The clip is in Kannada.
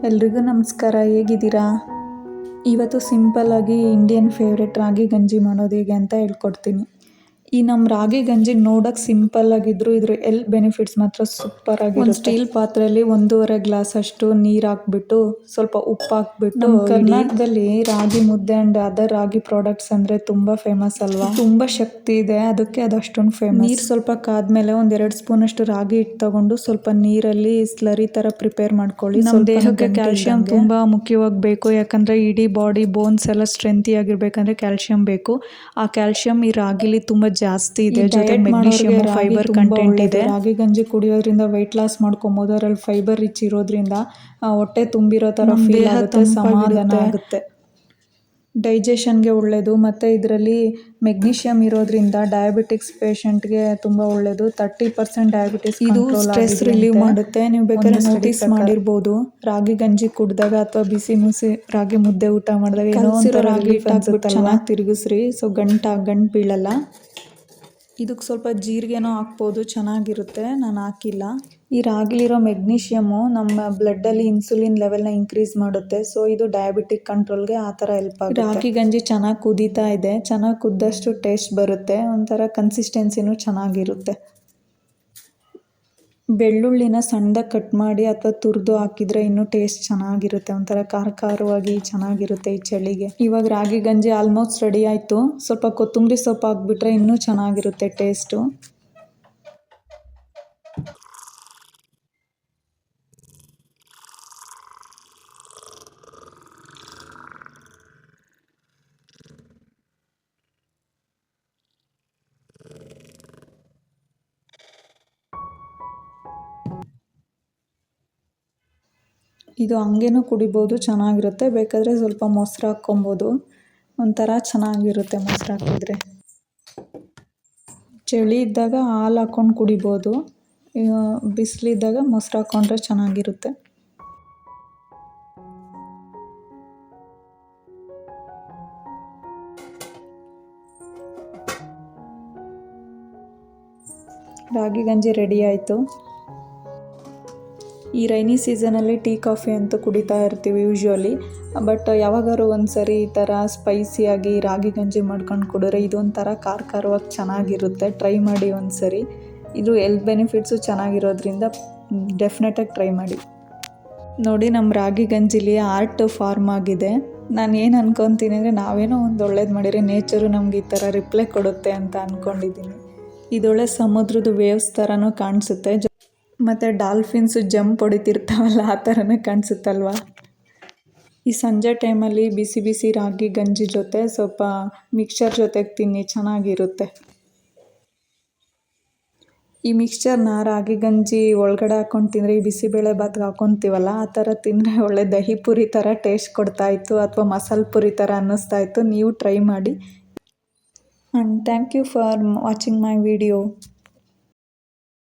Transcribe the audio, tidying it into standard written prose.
ಎಲ್ರಿಗೂ ನಮಸ್ಕಾರ, ಹೇಗಿದ್ದೀರಾ? ಇವತ್ತು ಸಿಂಪಲ್ಲಾಗಿ ಇಂಡಿಯನ್ ಫೇವ್ರೆಟ್ ರಾಗಿ ಗಂಜಿ ಮಾಡೋದು ಹೇಗೆ ಅಂತ ಹೇಳ್ಕೊಡ್ತೀನಿ. ಈ ನಮ್ಮ ರಾಗಿ ಗಂಜಿ ನೋಡೋಕೆ ಸಿಂಪಲ್ಲಾಗಿದ್ರು ಇದ್ರ ಹೆಲ್ತ್ ಬೆನಿಫಿಟ್ಸ್ ಮಾತ್ರ ಸೂಪರಾಗಿರುತ್ತೆ. ಒಂದು ಸ್ಟೀಲ್ ಪಾತ್ರೆಯಲ್ಲಿ 1.5 ಗ್ಲಾಸ್ ಅಷ್ಟು ನೀರು ಹಾಕ್ಬಿಟ್ಟು ಸ್ವಲ್ಪ ಉಪ್ಪು ಹಾಕ್ಬಿಟ್ಟು, ನಮ್ಮ ಕರ್ನಾಟಕದಲ್ಲಿ ರಾಗಿ ಮುದ್ದೆ ಆ್ಯಂಡ್ ಅದರ್ ರಾಗಿ ಪ್ರಾಡಕ್ಟ್ಸ್ ಅಂದರೆ ತುಂಬ ಫೇಮಸ್ ಅಲ್ವಾ? ತುಂಬ ಶಕ್ತಿ ಇದೆ, ಅದಕ್ಕೆ ಅದು ಅಷ್ಟೊಂದು ಫೇಮಸ್. ನೀರು ಸ್ವಲ್ಪ ಕಾದ್ಮೇಲೆ 1-2 ಸ್ಪೂನಷ್ಟು ರಾಗಿ ಹಿಟ್ಟು ತಗೊಂಡು ಸ್ವಲ್ಪ ನೀರಲ್ಲಿ ಸ್ಲರಿ ಥರ ಪ್ರಿಪೇರ್ ಮಾಡ್ಕೊಳ್ಳಿ. ನಮ್ಮ ದೇಹಕ್ಕೆ ಕ್ಯಾಲ್ಶಿಯಂ ತುಂಬ ಮುಖ್ಯವಾಗಿ ಬೇಕು, ಯಾಕಂದರೆ ಇಡೀ ಬಾಡಿ ಬೋನ್ಸ್ ಎಲ್ಲ ಸ್ಟ್ರೆಂತಿಯಾಗಿರ್ಬೇಕಂದ್ರೆ ಕ್ಯಾಲ್ಶಿಯಂ ಬೇಕು. ಆ ಕ್ಯಾಲ್ಶಿಯಂ ಈ ರಾಗಿಲಿ ತುಂಬ ಜಾಸ್ತಿ ಇದೆ, ಜೊತೆ ಮೆಗ್ನೀಷಿಯಂ, ಫೈಬರ್ ಕಂಟೆಂಟ್ ಇದೆ. ರಾಗಿ ಗಂಜಿ ಕುಡಿಯೋದ್ರಿಂದ ವೆಯ್ಟ್ ಲಾಸ್ ಮಾಡ್ಕೊಬೋದು. ಅದರಲ್ಲಿ ಫೈಬರ್ ರಿಚ್ ಇರೋದ್ರಿಂದ ಹೊಟ್ಟೆ ತುಂಬಿರೋ ಥರ ಫೀಲ್ ಆಗುತ್ತೆ, ಸಮಾಧಾನ ಆಗುತ್ತೆ. ಡೈಜೆಷನ್ಗೆ ಒಳ್ಳೆಯದು, ಮತ್ತು ಇದರಲ್ಲಿ ಮೆಗ್ನೀಷಿಯಂ ಇರೋದ್ರಿಂದ ಡಯಾಬಿಟಿಕ್ಸ್ ಪೇಷಂಟ್ಗೆ ತುಂಬ ಒಳ್ಳೆಯದು. 30% ಡಯಾಬಿಟಿಸ್ ಇದು ಸ್ಟ್ರೆಸ್ ರಿಲೀವ್ ಮಾಡುತ್ತೆ. ನೀವು ಬೇಕಾದ್ರೆ ನೋಟಿಸ್ ಮಾಡಿರ್ಬೋದು, ರಾಗಿ ಗಂಜಿ ಕುಡಿದಾಗ ಅಥವಾ ಬಿಸಿ ರಾಗಿ ಮುದ್ದೆ ಊಟ ಮಾಡಿದಾಗ ಏನೋ ಒಂಥರ ರಿಲೀಫ್ ಅನ್ಸುತ್ತೆ. ಚೆನ್ನಾಗಿ ತಿರುಗಿಸ್ರಿ, ಸೊ ಗಂಟು ಬೀಳಲ್ಲ. ಇದಕ್ಕೆ ಸ್ವಲ್ಪ ಜೀರಿಗೆನೋ ಹಾಕ್ಬೋದು, ಚೆನ್ನಾಗಿರುತ್ತೆ. ನಾನು ಹಾಕಿಲ್ಲ. ಈ ರಾಗಿಲಿರೋ ಮೆಗ್ನೀಷಿಯಮು ನಮ್ಮ ಬ್ಲಡ್ಡಲ್ಲಿ ಇನ್ಸುಲಿನ್ ಲೆವೆಲ್ನ ಇನ್ಕ್ರೀಸ್ ಮಾಡುತ್ತೆ, ಸೊ ಇದು ಡಯಾಬಿಟಿಕ್ ಕಂಟ್ರೋಲ್ಗೆ ಆ ಥರ ಹೆಲ್ಪ್ ಆಗುತ್ತೆ. ರಾಗಿ ಗಂಜಿ ಚೆನ್ನಾಗಿ ಕುದೀತಾ ಇದೆ, ಚೆನ್ನಾಗಿ ಕುದ್ದಷ್ಟು ಟೇಸ್ಟ್ ಬರುತ್ತೆ, ಒಂಥರ ಕನ್ಸಿಸ್ಟೆನ್ಸಿನೂ ಚೆನ್ನಾಗಿರುತ್ತೆ. ಬೆಳ್ಳುಳ್ಳಿನ ಸಣ್ಣದಾಗಿ ಕಟ್ ಮಾಡಿ ಅಥವಾ ತುರಿದು ಹಾಕಿದರೆ ಇನ್ನೂ ಟೇಸ್ಟ್ ಚೆನ್ನಾಗಿರುತ್ತೆ, ಒಂಥರ ಖಾರವಾಗಿ ಚೆನ್ನಾಗಿರುತ್ತೆ ಈ ಚಳಿಗೆ. ಇವಾಗ ರಾಗಿ ಗಂಜಿ ಆಲ್ಮೋಸ್ಟ್ ರೆಡಿ ಆಯಿತು. ಸ್ವಲ್ಪ ಕೊತ್ತಂಬರಿ ಸೊಪ್ಪು ಹಾಕ್ಬಿಟ್ರೆ ಇನ್ನೂ ಚೆನ್ನಾಗಿರುತ್ತೆ ಟೇಸ್ಟು. ಇದು ಹಂಗೇನೂ ಕುಡಿಬೋದು, ಚೆನ್ನಾಗಿರುತ್ತೆ. ಬೇಕಾದರೆ ಸ್ವಲ್ಪ ಮೊಸರು ಹಾಕ್ಕೊಬೋದು, ಒಂಥರ ಚೆನ್ನಾಗಿರುತ್ತೆ ಮೊಸರು ಹಾಕಿದ್ರೆ. ಚಳಿ ಇದ್ದಾಗ ಹಾಲು ಹಾಕ್ಕೊಂಡು ಕುಡಿಬೋದು, ಬಿಸಿಲಿದ್ದಾಗ ಮೊಸರು ಹಾಕ್ಕೊಂಡ್ರೆ ಚೆನ್ನಾಗಿರುತ್ತೆ. ರಾಗಿ ಗಂಜಿ ರೆಡಿ ಆಯಿತು. ಈ ರೈನಿ ಸೀಸನಲ್ಲಿ ಟೀ ಕಾಫಿ ಅಂತೂ ಕುಡಿತಾ ಇರ್ತೀವಿ ಯೂಶ್ವಲಿ, ಬಟ್ ಯಾವಾಗಾದ್ರು ಒಂದು ಸರಿ ಈ ಥರ ಸ್ಪೈಸಿಯಾಗಿ ರಾಗಿ ಗಂಜಿ ಮಾಡ್ಕೊಂಡು ಕುಡಿದ್ರೆ ಇದೊಂಥರ ಖಾರವಾಗಿ ಚೆನ್ನಾಗಿರುತ್ತೆ. ಟ್ರೈ ಮಾಡಿ ಒಂದು ಸರಿ. ಇದು ಹೆಲ್ತ್ ಬೆನಿಫಿಟ್ಸು ಚೆನ್ನಾಗಿರೋದ್ರಿಂದ ಡೆಫಿನೆಟಾಗಿ ಟ್ರೈ ಮಾಡಿ. ನೋಡಿ, ನಮ್ಮ ರಾಗಿ ಗಂಜಿಲಿ ಆರ್ಟ್ ಫಾರ್ಮ್ ಆಗಿದೆ. ನಾನು ಏನು ಅನ್ಕೊತೀನಿ ಅಂದರೆ, ನಾವೇನೋ ಒಂದು ಒಳ್ಳೇದು ಮಾಡಿದರೆ ನೇಚರು ನಮ್ಗೆ ಈ ಥರ ರಿಪ್ಲೈ ಕೊಡುತ್ತೆ ಅಂತ ಅಂದ್ಕೊಂಡಿದ್ದೀನಿ. ಇದೊಳ್ಳೆ ಸಮುದ್ರದ ವೇವ್ಸ್ ಥರನೂ ಕಾಣಿಸುತ್ತೆ, ಮತ್ತು ಡಾಲ್ಫಿನ್ಸು ಜಂಪ್ ಹೊಡಿತಿರ್ತಾವಲ್ಲ ಆ ಥರನೇ ಕಾಣಿಸುತ್ತಲ್ವ. ಈ ಸಂಜೆ ಟೈಮಲ್ಲಿ ಬಿಸಿ ಬಿಸಿ ರಾಗಿ ಗಂಜಿ ಜೊತೆ ಸ್ವಲ್ಪ ಮಿಕ್ಸ್ಚರ್ ಜೊತೆಗೆ ತಿನ್ನಿ, ಚೆನ್ನಾಗಿರುತ್ತೆ. ಈ ಮಿಕ್ಸ್ಚರ್ನ ರಾಗಿ ಗಂಜಿ ಒಳಗಡೆ ಹಾಕ್ಕೊಂಡು ತಿಂದರೆ, ಈ ಬಿಸಿಬೇಳೆ ಬಾತ್ಗೆ ಹಾಕ್ಕೊತೀವಲ್ಲ ಆ ಥರ ತಿಂದರೆ ಒಳ್ಳೆ ದಹಿ ಪುರಿ ಥರ ಟೇಸ್ಟ್ ಕೊಡ್ತಾಯಿತ್ತು, ಅಥವಾ ಮಸಾಲೆ ಪುರಿ ಥರ ಅನ್ನಿಸ್ತಾಯಿತ್ತು. ನೀವು ಟ್ರೈ ಮಾಡಿ. And thank you for watching my video.